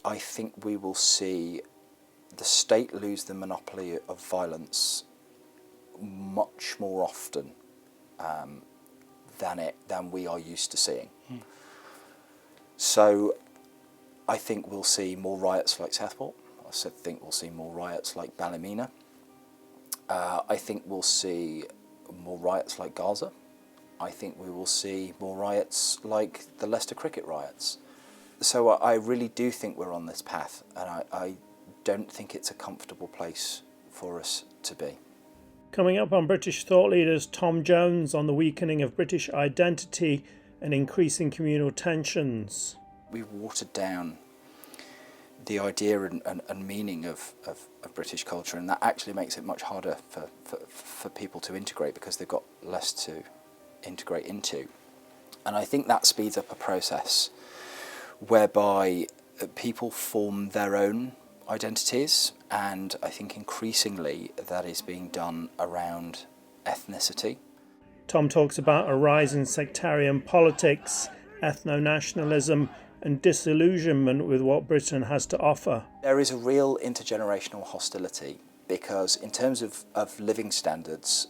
I think we will see the state lose the monopoly of violence much more often than we are used to seeing. So I think we'll see more riots like Southport. I think we'll see more riots like Ballymena. I think we'll see more riots like Gaza. I think we will see more riots like the Leicester cricket riots. So I really do think we're on this path, and I don't think it's a comfortable place for us to be. Coming up on British thought leaders, Tom Jones on the weakening of British identity and increasing communal tensions. We've watered down the idea and meaning of British culture, and that actually makes it much harder for people to integrate because they've got less to integrate into. And I think that speeds up a process whereby people form their own identities, and I think increasingly that is being done around ethnicity. Tom talks about a rise in sectarian politics, ethnonationalism and disillusionment with what Britain has to offer. There is a real intergenerational hostility because in terms of living standards,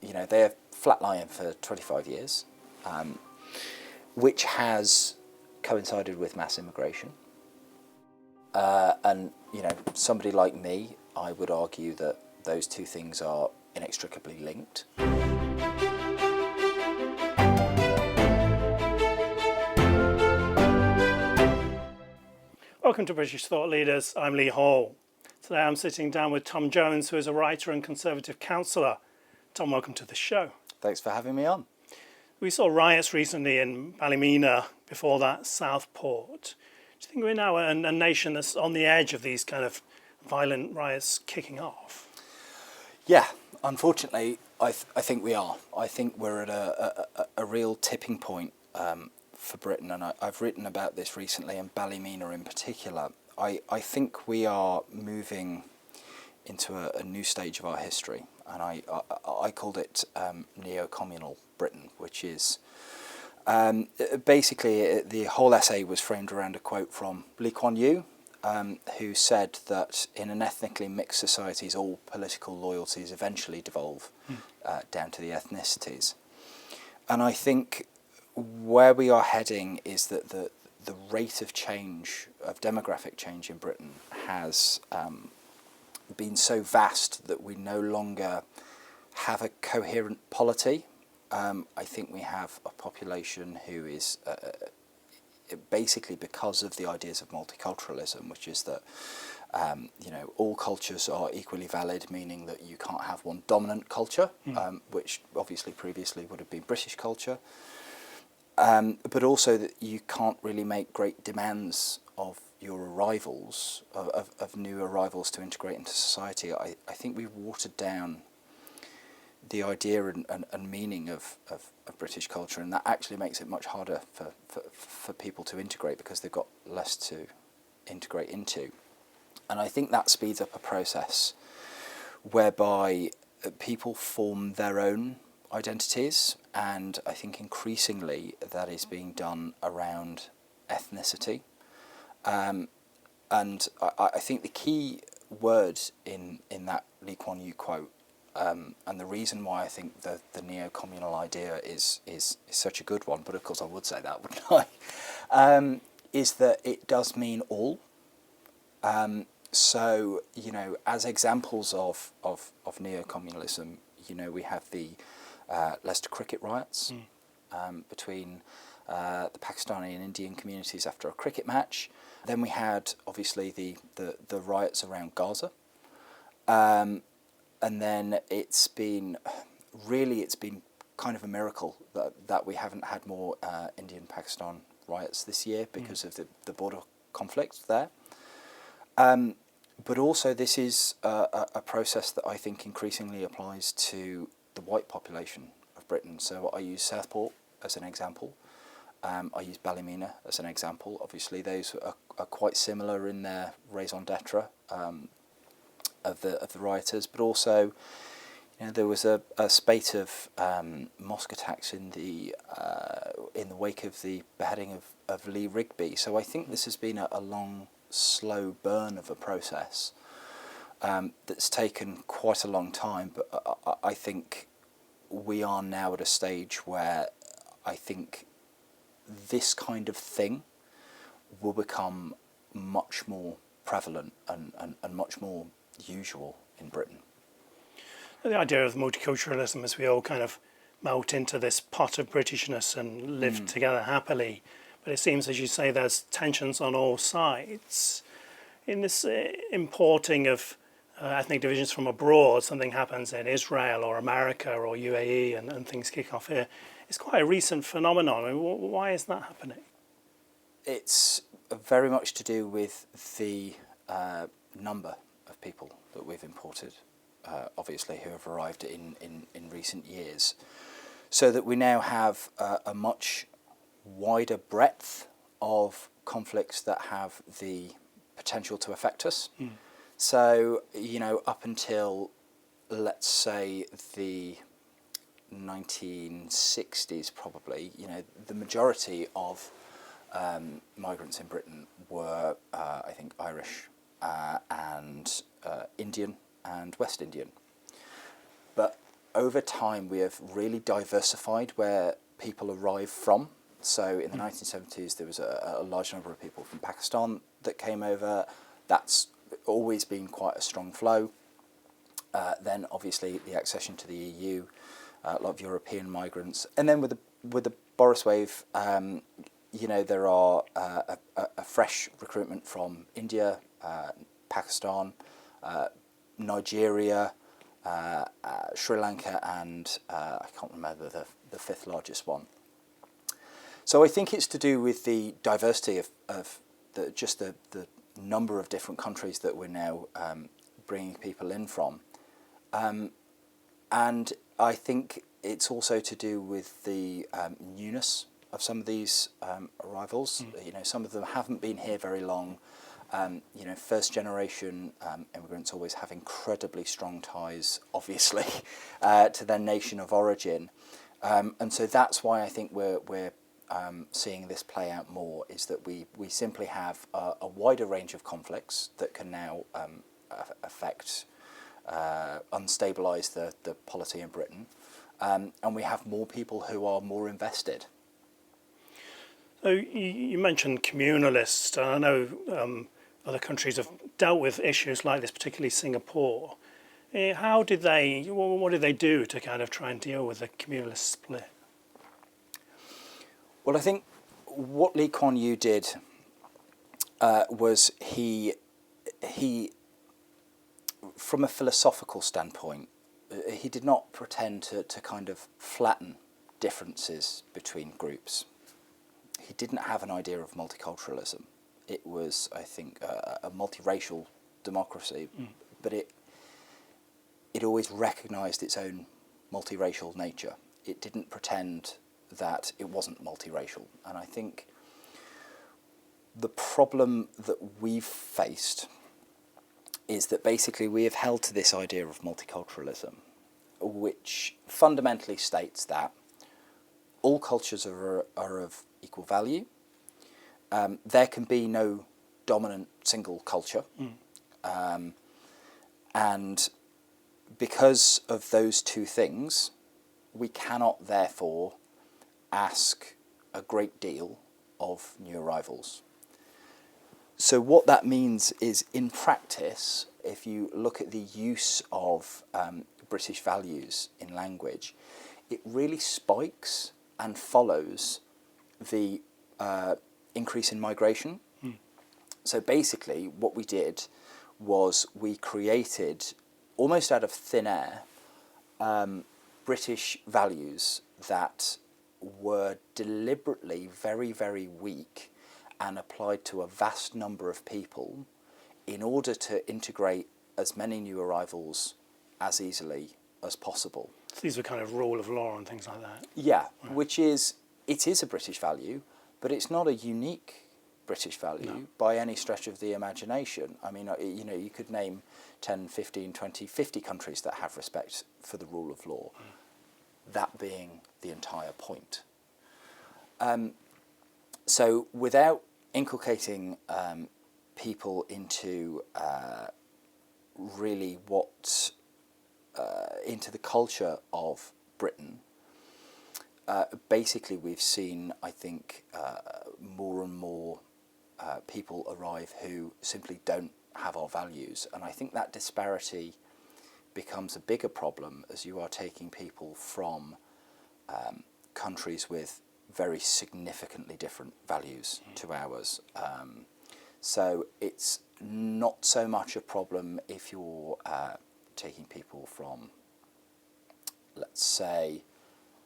they're flatlining for 25 years, which has coincided with mass immigration. And somebody like me, I would argue that those two things are inextricably linked. Welcome to British Thought Leaders. I'm Lee Hall. Today I'm sitting down with Tom Jones, who is a writer and Conservative councillor. Tom, welcome to the show. Thanks for having me on. We saw riots recently in Ballymena, before that Southport. Do you think we're now a nation that's on the edge of these kind of violent riots kicking off? Yeah, unfortunately, I think we are. I think we're at a real tipping point for Britain, and I've written about this recently, and Ballymena in particular. I think we are moving into a new stage of our history, and I called it neo-communal Britain, which is basically the whole essay was framed around a quote from Lee Kuan Yew, who said that in an ethnically mixed societies, all political loyalties eventually devolve down to the ethnicities. And I think where we are heading is that the rate of change, of demographic change in Britain has been so vast that we no longer have a coherent polity. I think we have a population who is basically because of the ideas of multiculturalism, which is that all cultures are equally valid, meaning that you can't have one dominant culture, which obviously previously would have been British culture, but also that you can't really make great demands of your arrivals, of new arrivals to integrate into society. I think we've watered down the idea and meaning of British culture, and that actually makes it much harder for people to integrate because they've got less to integrate into. And I think that speeds up a process whereby people form their own identities, and I think increasingly that is being done around ethnicity. And I think the key word in that Lee Kuan Yew quote, and the reason why I think the neo-communal idea is such a good one, but of course I would say that, wouldn't I, is that it does mean all. So, as examples of neo-communalism, we have the Leicester cricket riots between the Pakistani and Indian communities after a cricket match. Then we had, obviously, the riots around Gaza. And then it's been kind of a miracle that we haven't had more Indian-Pakistan riots this year because of the border conflict there. But also this is a process that I think increasingly applies to the white population of Britain. So I use Southport as an example. I use Ballymena as an example. Obviously those are quite similar in their raison d'etre of the rioters, but also There was a spate of mosque attacks in the wake of the beheading of Lee Rigby. So I think this has been a long, slow burn of a process that's taken quite a long time. But I think we are now at a stage where I think this kind of thing will become much more prevalent and much more usual in Britain. The idea of multiculturalism is we all kind of melt into this pot of Britishness and live together happily. But it seems, as you say, there's tensions on all sides. In this importing of ethnic divisions from abroad, something happens in Israel or America or UAE and things kick off here. It's quite a recent phenomenon. I mean, why is that happening? It's very much to do with the number of people that we've imported, obviously, who have arrived in recent years, so that we now have a much wider breadth of conflicts that have the potential to affect us. So, up until, let's say, the 1960s, probably, the majority of migrants in Britain were, I think, Irish and Indian and West Indian. But over time, we have really diversified where people arrive from. So in the 1970s, there was a large number of people from Pakistan that came over. That's always been quite a strong flow. Then, obviously, the accession to the EU, a lot of European migrants. And then with the Boris wave, there are a fresh recruitment from India, Pakistan, Nigeria, Sri Lanka, and I can't remember the fifth largest one. So I think it's to do with the diversity of the number of different countries that we're now bringing people in from. And I think it's also to do with the newness of some of these arrivals. Some of them haven't been here very long. First generation immigrants always have incredibly strong ties, obviously, to their nation of origin. And so that's why I think we're seeing this play out more, is that we simply have a wider range of conflicts that can now affect, unstabilise the polity in Britain. And we have more people who are more invested. So you mentioned communalists. I know other countries have dealt with issues like this, particularly Singapore. What did they do to kind of try and deal with the communalist split? Well, I think what Lee Kuan Yew did was he, from a philosophical standpoint, he did not pretend to kind of flatten differences between groups. He didn't have an idea of multiculturalism. It was, I think, a multiracial democracy, but it always recognised its own multiracial nature. It didn't pretend that it wasn't multiracial. And I think the problem that we've faced is that basically we have held to this idea of multiculturalism, which fundamentally states that all cultures are of equal value. There can be no dominant single culture. And because of those two things, we cannot therefore ask a great deal of new arrivals. So what that means is, in practice, if you look at the use of British values in language, it really spikes and follows the increase in migration. So basically what we did was we created, almost out of thin air, British values that were deliberately very, very weak and applied to a vast number of people in order to integrate as many new arrivals as easily as possible. So these were kind of rule of law and things like that. Yeah, Right. which is, it is a British value, but it's not a unique British value No. by any stretch of the imagination. I mean, you know, you could name 10, 15, 20, 50 countries that have respect for the rule of law, that being the entire point. So without inculcating people into really what, into the culture of Britain, basically we've seen, I think, more and more people arrive who simply don't have our values, and I think that disparity becomes a bigger problem as you are taking people from countries with very significantly different values to ours. So it's not so much a problem if you're taking people from, let's say,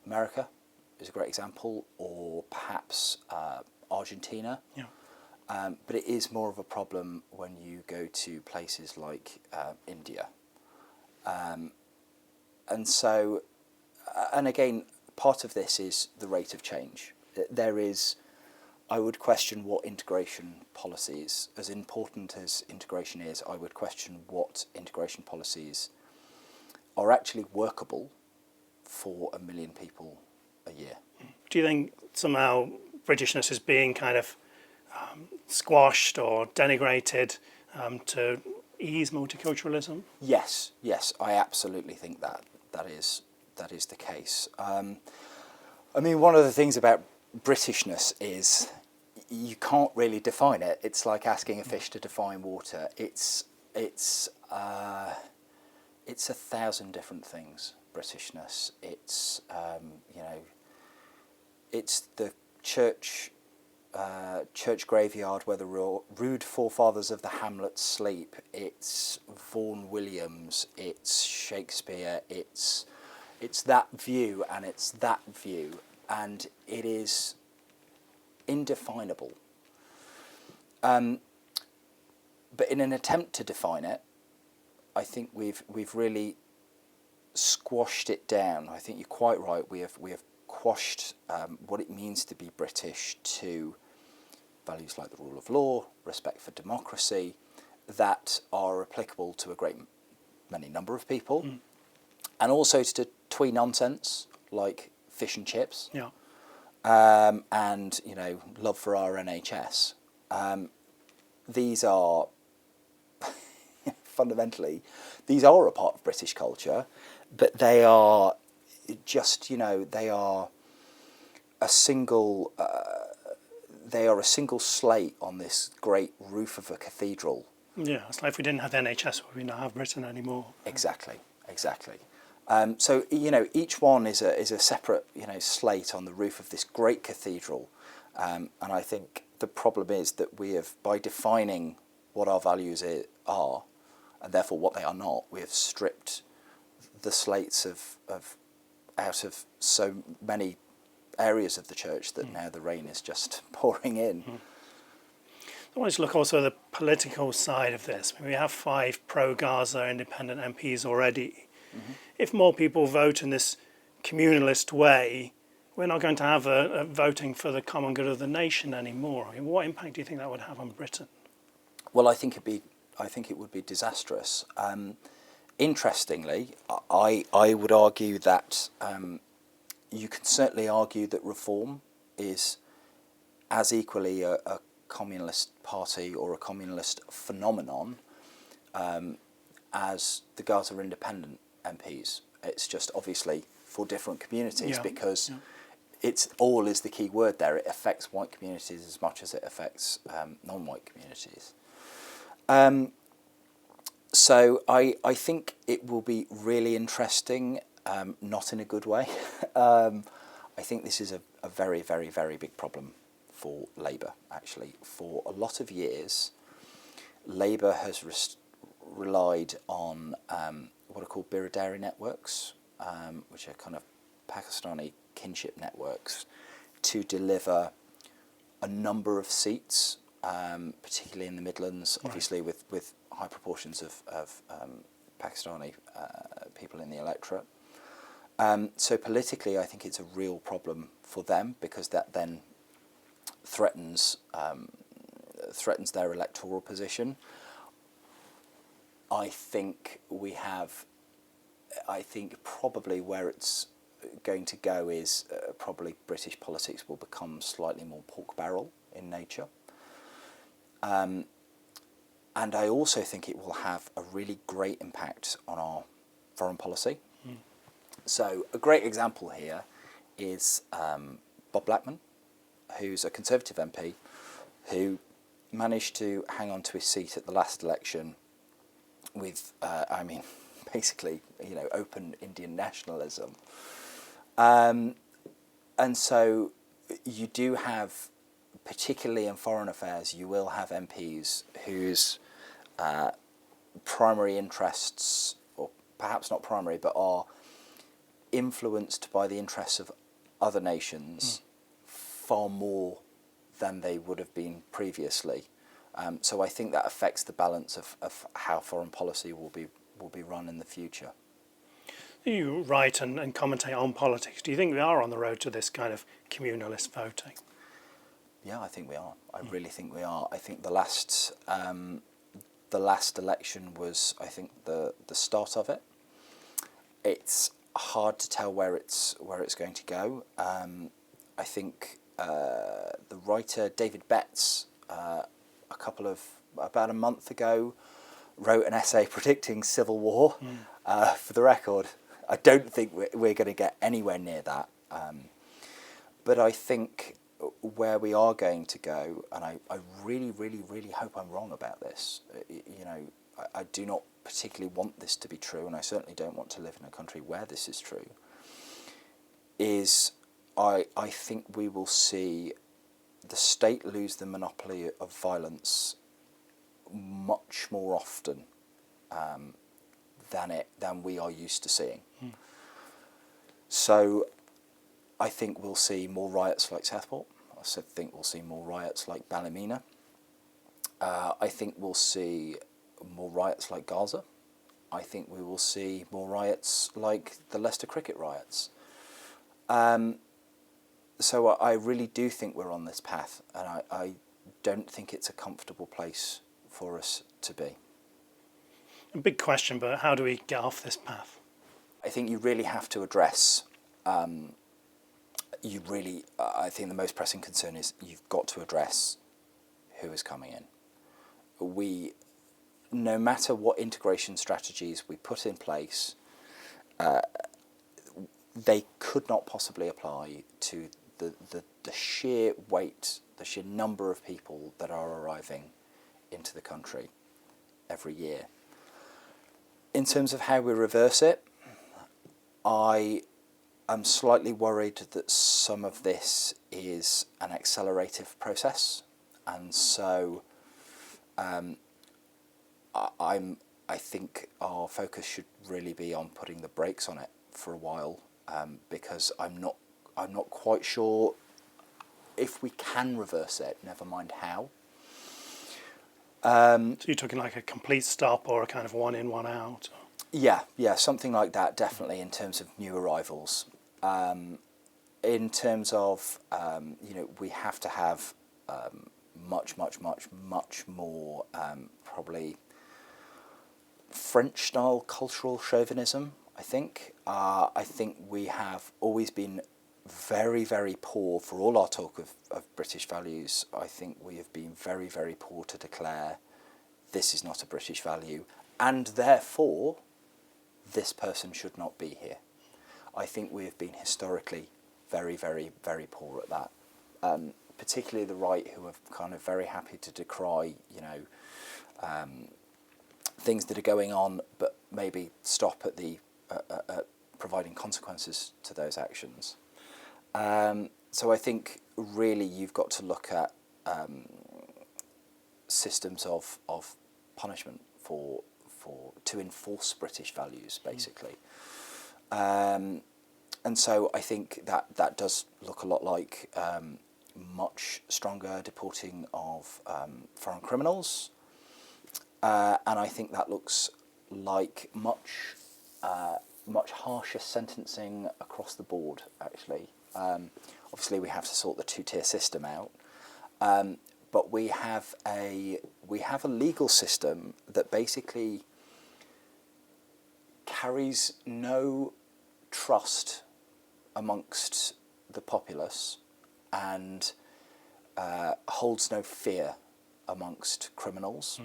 America is a great example, or perhaps Argentina. Yeah. But it is more of a problem when you go to places like India. And so, and again, part of this is the rate of change. There is, I would question what integration policies, as important as integration is, I would question what integration policies are actually workable for 1 million people a year. Do you think somehow Britishness is being kind of squashed or denigrated to ease multiculturalism? Yes, I absolutely think that is the case. I mean, one of the things about Britishness is you can't really define it. It's like asking a fish to define water. It's 1,000 different things. Britishness. It's you know, it's the church graveyard where the rude forefathers of the hamlet sleep. It's Vaughan Williams. It's Shakespeare. It's that view, and it's that view, and it is indefinable. But in an attempt to define it, I think we've really squashed it down. I think you're quite right. We have quashed what it means to be British to values like the rule of law, respect for democracy, that are applicable to a great many number of people, and also to twee nonsense like fish and chips, and you know, love for our NHS. These are fundamentally, these are a part of British culture, but they are just, you know, they are a single slate on this great roof of a cathedral. Yeah, it's like if we didn't have the NHS, would we not have Britain anymore? Exactly. So, you know, each one is a separate, you know, slate on the roof of this great cathedral, and I think the problem is that we have, by defining what our values are, and therefore what they are not, we have stripped the slates out of so many areas of the church that now the rain is just pouring in. I want to look also at the political side of this. I mean, we have 5 pro-Gaza independent MPs already. If more people vote in this communalist way, we're not going to have a voting for the common good of the nation anymore. I mean, what impact do you think that would have on Britain? Well, I think it would be disastrous. Interestingly, I would argue that you can certainly argue that Reform is as equally a communalist party or a communalist phenomenon as the Gaza independent MPs. It's just obviously for different communities, because it's all is the key word there. It affects white communities as much as it affects non-white communities. So I think it will be really interesting, not in a good way. I think this is a very, very, very big problem for Labour, actually. For a lot of years, Labour has relied on what are called biradari networks, which are kind of Pakistani kinship networks, to deliver a number of seats, particularly in the Midlands, obviously with high proportions of Pakistani people in the electorate. So politically, I think it's a real problem for them, because that then threatens threatens their electoral position. I think probably where it's going to go is probably British politics will become slightly more pork barrel in nature. And I also think it will have a really great impact on our foreign policy. So a great example here is Bob Blackman, who's a Conservative MP, who managed to hang on to his seat at the last election with, basically, open Indian nationalism. And so you do have, particularly in foreign affairs, you will have MPs whose primary interests, or perhaps not primary, but are influenced by the interests of other nations far more than they would have been previously. So I think that affects the balance of how foreign policy will be run in the future. You write and commentate on politics. Do you think we are on the road to this kind of communalist voting? Yeah, I think we are. I really think we are. I think the last election was, I think, the start of it. It's hard to tell where it's going to go. I think the writer David Betts, about a month ago, wrote an essay predicting civil war. For the record, I don't think we're going to get anywhere near that. But I think where we are going to go, and I really, really, really hope I'm wrong about this. I do not particularly want this to be true, and I certainly don't want to live in a country where this is true, is I think we will see the state lose the monopoly of violence much more often than we are used to seeing. So I think we'll see more riots like Southport. I also think we'll see more riots like Ballymena. I think we'll see more riots like Gaza. I think we will see more riots like the Leicester cricket riots. So I really do think we're on this path, and I don't think it's a comfortable place for us to be. A big question, but how do we get off this path? I think you really have to address, I think the most pressing concern is you've got to address who is coming in. No matter what integration strategies we put in place, they could not possibly apply to the sheer weight, the sheer number of people that are arriving into the country every year. In terms of how we reverse it, I am slightly worried that some of this is an accelerative process, and so I think our focus should really be on putting the brakes on it for a while, because I'm not quite sure if we can reverse it, never mind how. So you're talking like a complete stop or a kind of one in, one out? Yeah, something like that, definitely, in terms of new arrivals. In terms of, we have to have much more, probably, French-style cultural chauvinism, I think. I think we have always been very, very poor, for all our talk of British values. I think we have been very, very poor to declare this is not a British value, and therefore this person should not be here. I think we have been historically very, very, very poor at that. Particularly the right, who are kind of very happy to decry, things that are going on, but maybe stop at the providing consequences to those actions. So I think really you've got to look at systems of punishment to enforce British values, basically. And so I think that does look a lot like much stronger deporting of foreign criminals, and I think that looks like much harsher sentencing across the board, actually. Obviously we have to sort the two-tier system out, but we have a legal system that basically carries no trust amongst the populace and holds no fear amongst criminals.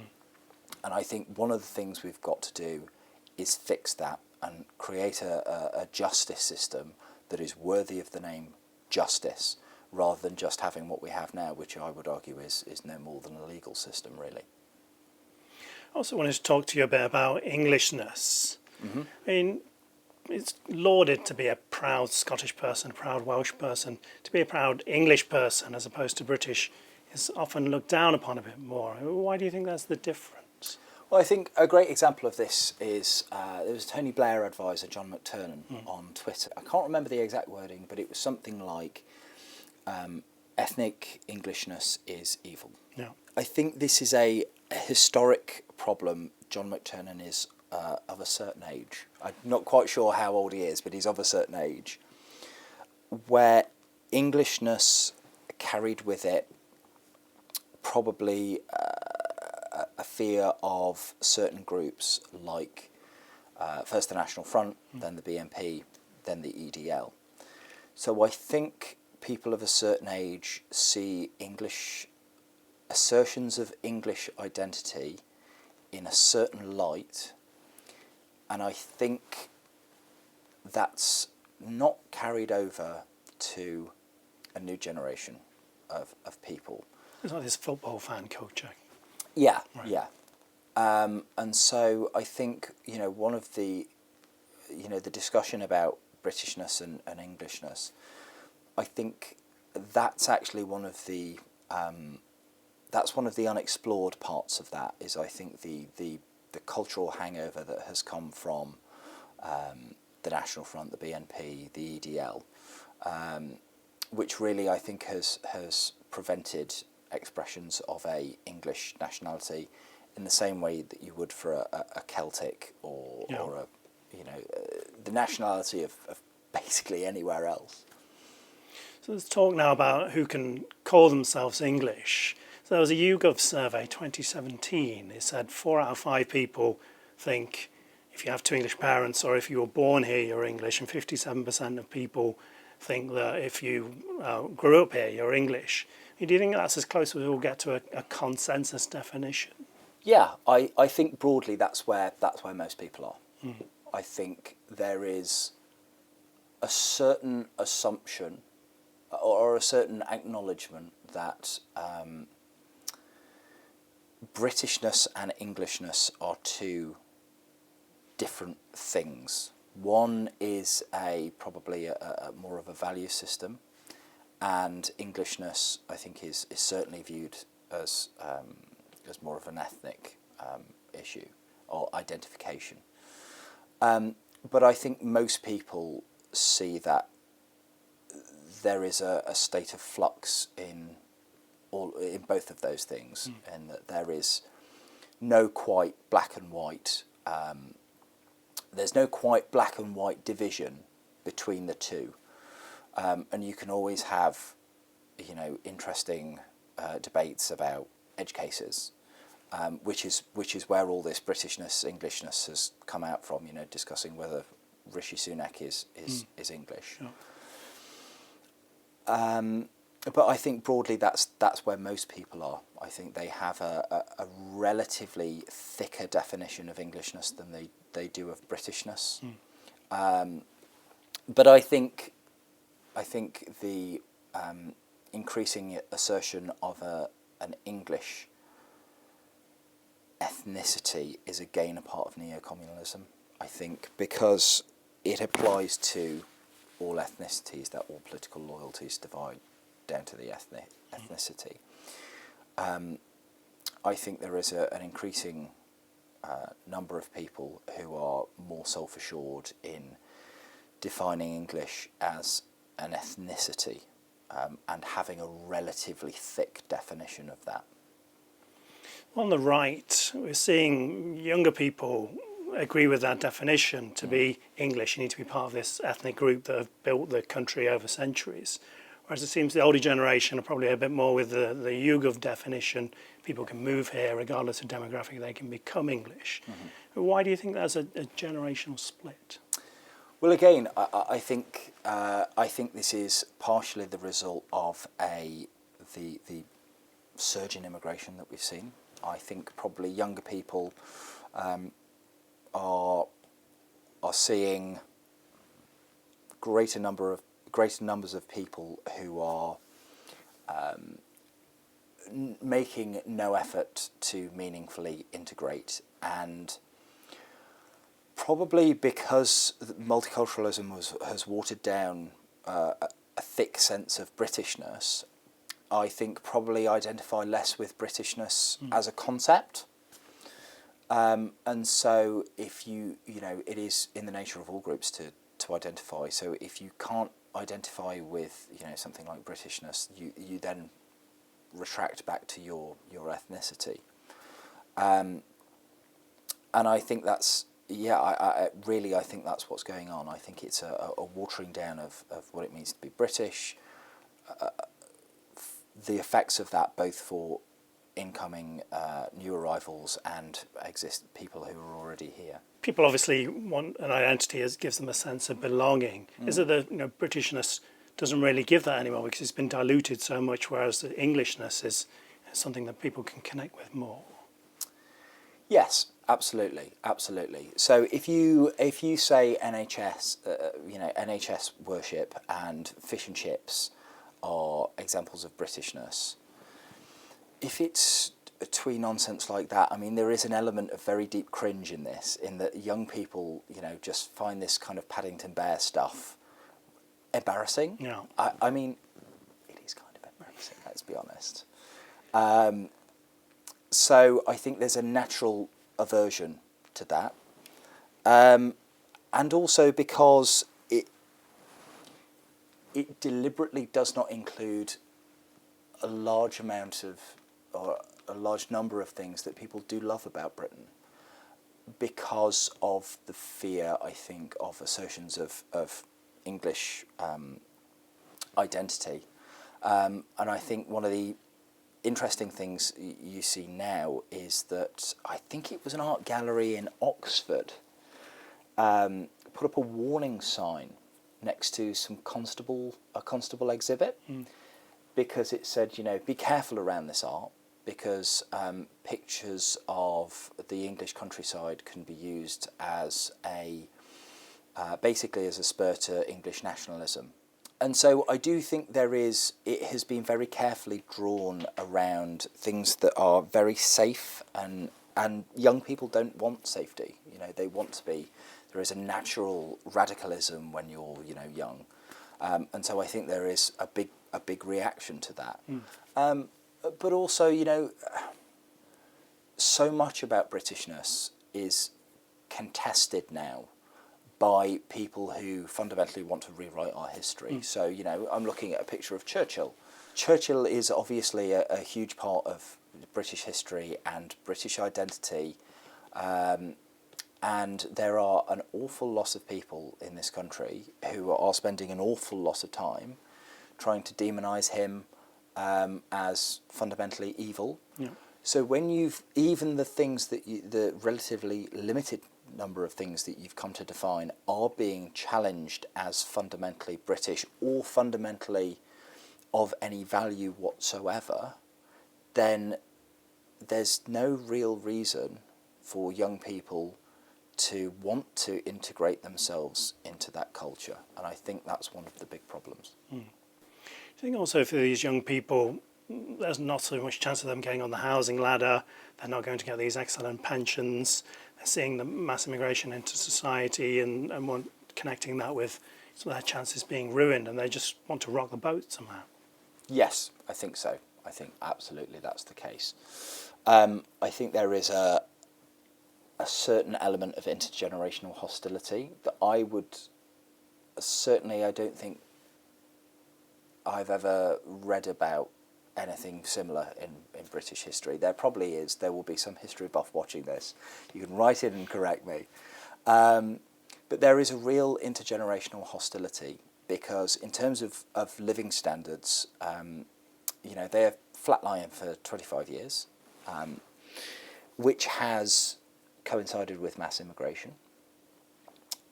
And I think one of the things we've got to do is fix that and create a justice system that is worthy of the name justice, rather than just having what we have now, which I would argue is no more than a legal system, really. I also wanted to talk to you a bit about Englishness. I mean, it's lauded to be a proud Scottish person, a proud Welsh person. To be a proud English person as opposed to British is often looked down upon a bit more. Why do you think that's the difference? Well, I think a great example of this is there was a Tony Blair advisor, John McTernan, on Twitter. I can't remember the exact wording, but it was something like ethnic Englishness is evil. Yeah. I think this is a historic problem. John McTernan is of a certain age. I'm not quite sure how old he is, but he's of a certain age, where Englishness carried with it probably a fear of certain groups like first the National Front, then the BNP, then the EDL. So I think people of a certain age see English assertions of English identity in a certain light, and I think that's not carried over to a new generation of people. It's like this football fan culture. Yeah, Right. yeah. And so I think, one of the, the discussion about Britishness and Englishness, I think that's actually one of the unexplored parts of that, is I think the cultural hangover that has come from the National Front, the BNP, the EDL, which really I think has prevented expressions of a English nationality in the same way that you would for a Celtic or a the nationality of basically anywhere else. So let's talk now about who can call themselves English. So there was a YouGov survey 2017. It said 4 out of 5 people think if you have 2 English parents or if you were born here you're English, and 57% of people think that if you grew up here you're English. Do you think that's as close as we'll get to a consensus definition? Yeah, I think broadly that's where most people are. I think there is a certain assumption or a certain acknowledgement that Britishness and Englishness are two different things. One is probably a more of a value system, and Englishness, I think, is certainly viewed as more of an ethnic issue or identification. But I think most people see that there is a state of flux in both of those things, and that there is no quite black and white. There's no quite black and white division between the two, and you can always have, interesting debates about edge cases, which is where all this Britishness, Englishness has come out from. Discussing whether Rishi Sunak is English. Sure. But I think broadly that's where most people are. I think they have a relatively thicker definition of Englishness than they do of Britishness. But I think the increasing assertion of an English ethnicity is again a part of neo-communalism. I think because it applies to all ethnicities, that all political loyalties divide down to the ethnicity. I think there is an increasing number of people who are more self-assured in defining English as an ethnicity, and having a relatively thick definition of that. On the right, we're seeing younger people agree with that definition. To be English, you need to be part of this ethnic group that have built the country over centuries. Whereas it seems the older generation are probably a bit more with the YouGov definition. People can move here regardless of demographic, they can become English. Mm-hmm. Why do you think there's a generational split? Well, again, I think this is partially the result of the surge in immigration that we've seen. I think probably younger people are seeing greater numbers of people who are making no effort to meaningfully integrate, and probably because multiculturalism has watered down a thick sense of Britishness, I think probably identify less with Britishness as a concept. And so if it is in the nature of all groups to identify. So if you can't identify with, something like Britishness, you then retract back to your ethnicity. And I think that's, I think that's what's going on. I think it's a watering down of what it means to be British, the effects of that both for incoming new arrivals and people who are already here. People obviously want an identity that gives them a sense of belonging. Is it that Britishness doesn't really give that anymore because it's been diluted so much, whereas the Englishness is something that people can connect with more? Yes, absolutely. So if you say NHS, NHS worship and fish and chips are examples of Britishness, if it's a twee nonsense like that, I mean, there is an element of very deep cringe in this, in that young people, just find this kind of Paddington Bear stuff embarrassing. Yeah. I mean, it is kind of embarrassing, let's be honest. So I think there's a natural aversion to that. And also because it deliberately does not include a large amount of, or a large number of things that people do love about Britain, because of the fear, I think, of assertions of English identity. And I think one of the interesting things you see now is that I think it was an art gallery in Oxford put up a warning sign next to a constable exhibit, because it said, be careful around this art, because pictures of the English countryside can be used as basically as a spur to English nationalism. And so I do think it has been very carefully drawn around things that are very safe, and young people don't want safety. They want to be, there is a natural radicalism when you're, young. And so I think there is a big reaction to that. But also, so much about Britishness is contested now by people who fundamentally want to rewrite our history. So, I'm looking at a picture of Churchill. Churchill is obviously a huge part of British history and British identity. And there are an awful lot of people in this country who are spending an awful lot of time trying to demonise him as fundamentally evil. Yeah. So when even the things that the relatively limited number of things that you've come to define are being challenged as fundamentally British or fundamentally of any value whatsoever, then there's no real reason for young people to want to integrate themselves into that culture. And I think that's one of the big problems. I think also for these young people, there's not so much chance of them getting on the housing ladder. They're not going to get these excellent pensions. They're seeing the mass immigration into society and connecting that with some of their chances being ruined, and they just want to rock the boat somehow. Yes, I think so. I think absolutely that's the case. I think there is a certain element of intergenerational hostility that I don't think I've ever read about anything similar in British history. There probably is. There will be some history buff watching this. You can write in and correct me. But there is a real intergenerational hostility because in terms of living standards, they're flatlining for 25 years, which has coincided with mass immigration.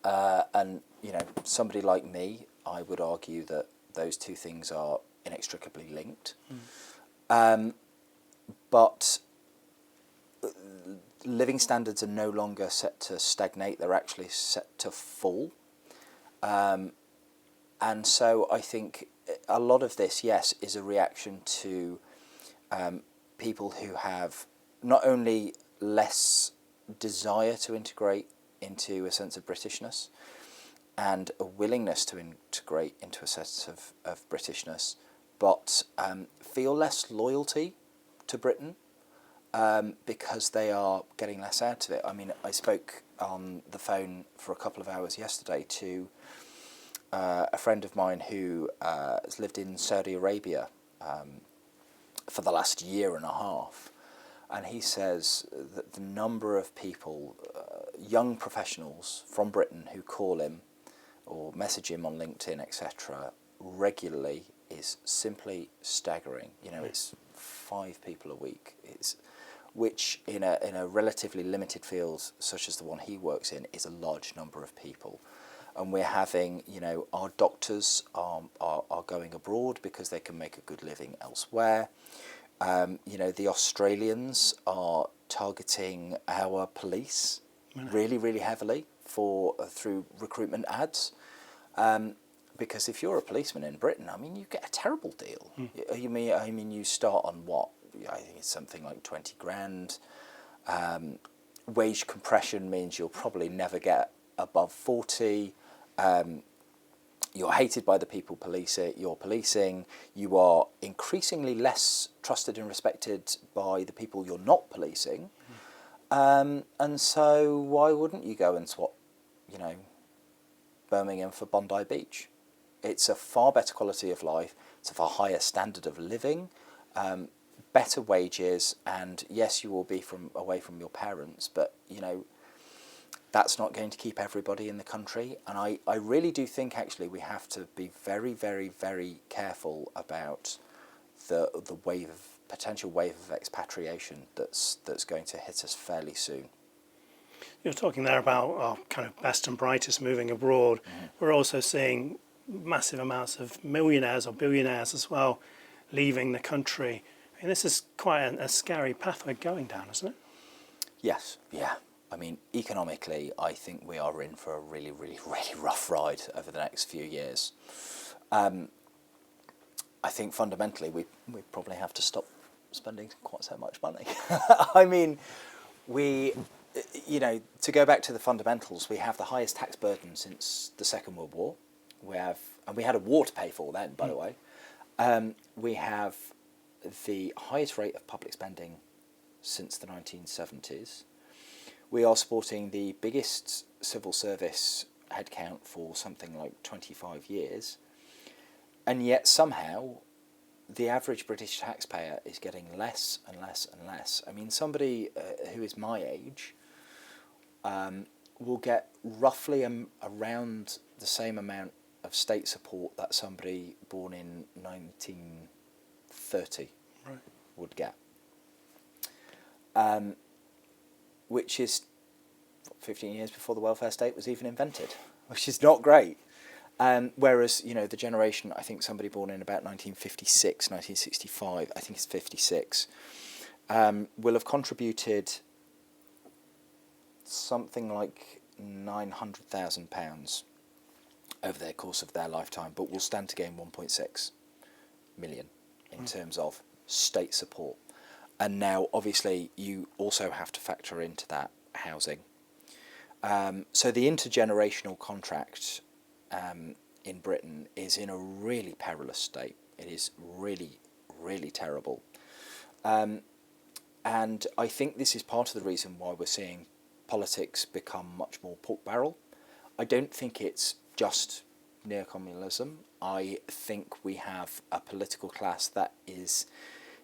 And somebody like me, I would argue that those two things are inextricably linked. But living standards are no longer set to stagnate, they're actually set to fall. And so I think a lot of this, yes, is a reaction to people who have not only less desire to integrate into a sense of Britishness and a willingness to integrate into a sense of Britishness, but feel less loyalty to Britain because they are getting less out of it. I mean, I spoke on the phone for a couple of hours yesterday to a friend of mine who has lived in Saudi Arabia for the last year and a half, and he says that the number of people, young professionals from Britain who call him or message him on LinkedIn, etc., regularly is simply staggering. It's 5 people a week. Which in a relatively limited field such as the one he works in is a large number of people. And we're having, our doctors are going abroad because they can make a good living elsewhere. The Australians are targeting our police really, really heavily through recruitment ads. Because if you're a policeman in Britain, I mean, you get a terrible deal. You start on what? I think it's something like 20 grand. Wage compression means you'll probably never get above 40. You're hated by the people you're policing. You are increasingly less trusted and respected by the people you're not policing. And so why wouldn't you go and swap, Birmingham for Bondi Beach? It's a far better quality of life. It's a far higher standard of living, better wages, and yes, you will be away from your parents, but, that's not going to keep everybody in the country. And I really do think, actually, we have to be very, very, very careful about the potential wave of expatriation that's going to hit us fairly soon. You're talking there about our kind of best and brightest moving abroad. Mm-hmm. We're also seeing massive amounts of millionaires or billionaires as well leaving the country. I mean, this is quite a scary path we're going down, isn't it? Yes, yeah. I mean, economically, I think we are in for a really, really, really rough ride over the next few years. I think fundamentally we probably have to stop spending quite so much money. I mean, to go back to the fundamentals, we have the highest tax burden since the Second World War. And we had a war to pay for then, by the way. We have the highest rate of public spending since the 1970s. We are supporting the biggest civil service headcount for something like 25 years. And yet somehow the average British taxpayer is getting less and less and less. I mean, somebody who is my age will get roughly around the same amount of state support that somebody born in 1930 would get. Which is 15 years before the welfare state was even invented, which is not great. Whereas, the generation, I think somebody born in about 1956, 1965, I think it's 56, will have contributed something like £900,000 over the course of their lifetime, but will stand to gain 1.6 million in terms of state support. And now, obviously, you also have to factor into that housing. So the intergenerational contract in Britain is in a really perilous state. It is really, really terrible. And I think this is part of the reason why we're seeing politics become much more pork barrel. I don't think it's just neocommunalism. I think we have a political class that is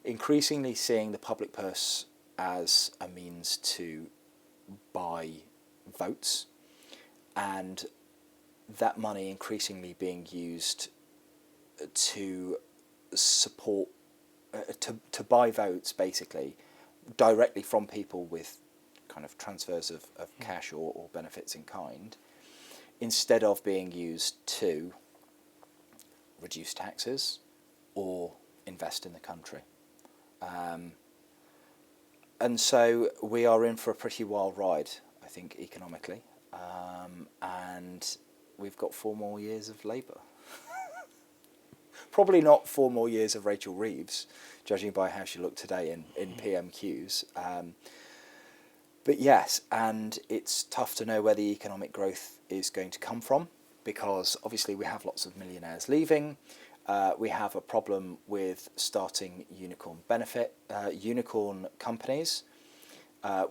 increasingly seeing the public purse as a means to buy votes, and that money increasingly being used to support, to buy votes, basically, directly from people with kind of transfers of cash or benefits in kind, instead of being used to reduce taxes or invest in the country. And so we are in for a pretty wild ride, I think, economically. And we've got 4 more years of Labour. Probably not 4 more years of Rachel Reeves, judging by how she looked today in PMQs. But yes, and it's tough to know where the economic growth is going to come from, because obviously we have lots of millionaires leaving. We have a problem with starting unicorn companies.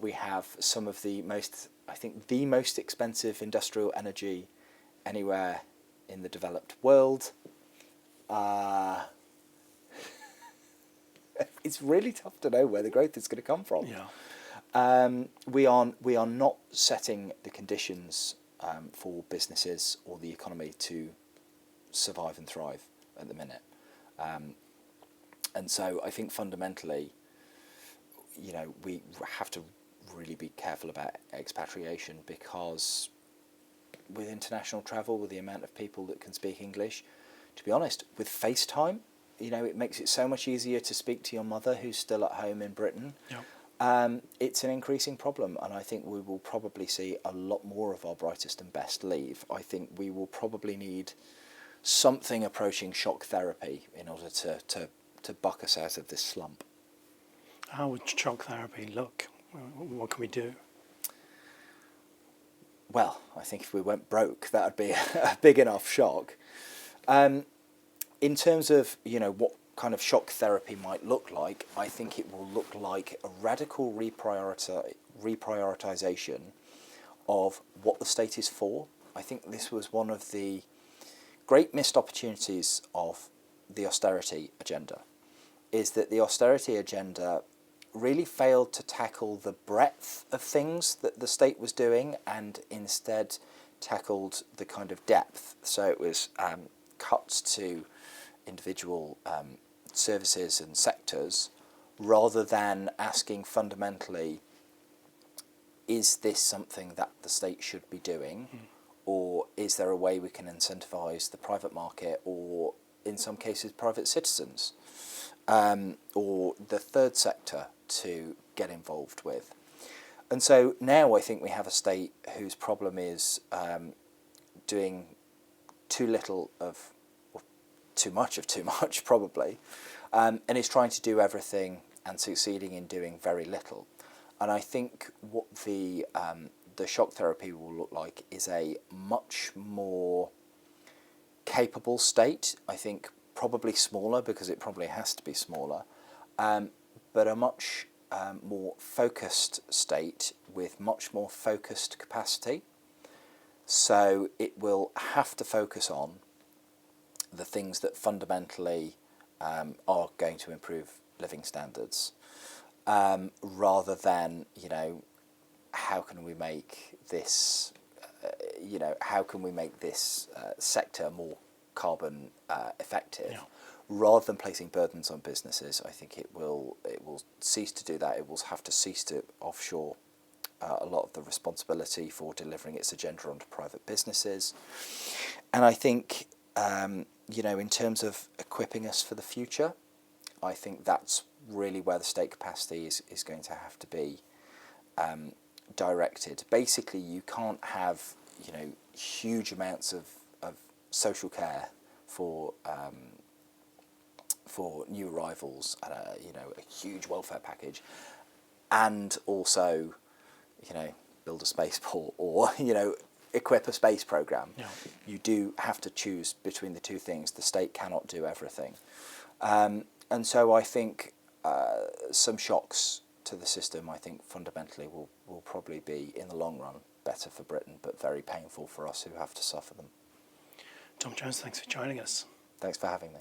We have some of the most expensive industrial energy anywhere in the developed world. It's really tough to know where the growth is going to come from. Yeah. We are not setting the conditions for businesses or the economy to survive and thrive at the minute. And so I think fundamentally, we have to really be careful about expatriation, because with international travel, with the amount of people that can speak English, to be honest, with FaceTime, it makes it so much easier to speak to your mother who's still at home in Britain. Yeah. It's an increasing problem, and I think we will probably see a lot more of our brightest and best leave. I think we will probably need something approaching shock therapy in order to buck us out of this slump. How would shock therapy look? What can we do? Well, I think if we went broke, that would be a big enough shock. In terms of, what kind of shock therapy might look like, I think it will look like a radical reprioritization of what the state is for. I think this was one of the great missed opportunities of the austerity agenda, is that the austerity agenda really failed to tackle the breadth of things that the state was doing, and instead tackled the kind of depth. So it was cuts to individual services and sectors, rather than asking fundamentally, is this something that the state should be doing? Or is there a way we can incentivise the private market, or in some cases private citizens, or the third sector to get involved with? And so now I think we have a state whose problem is doing too little of, or too much probably, and is trying to do everything and succeeding in doing very little. And I think what the shock therapy will look like is a much more capable state. I think probably smaller, because it probably has to be smaller, but a much more focused state with much more focused capacity. So it will have to focus on the things that fundamentally are going to improve living standards, rather than, how can we make this, sector more carbon effective, rather than placing burdens on businesses. I think it will cease to do that. It will have to cease to offshore a lot of the responsibility for delivering its agenda onto private businesses. And I think, in terms of equipping us for the future, I think that's really where the state capacity is going to have to be directed. Basically, you can't have, huge amounts of social care for new arrivals, a huge welfare package, and also, build a spaceport or, equip a space program. Yeah. You do have to choose between the two things. The state cannot do everything. And so I think some shocks to the system, I think fundamentally will probably be, in the long run, better for Britain, but very painful for us who have to suffer them. Tom Jones, thanks for joining us. Thanks for having me.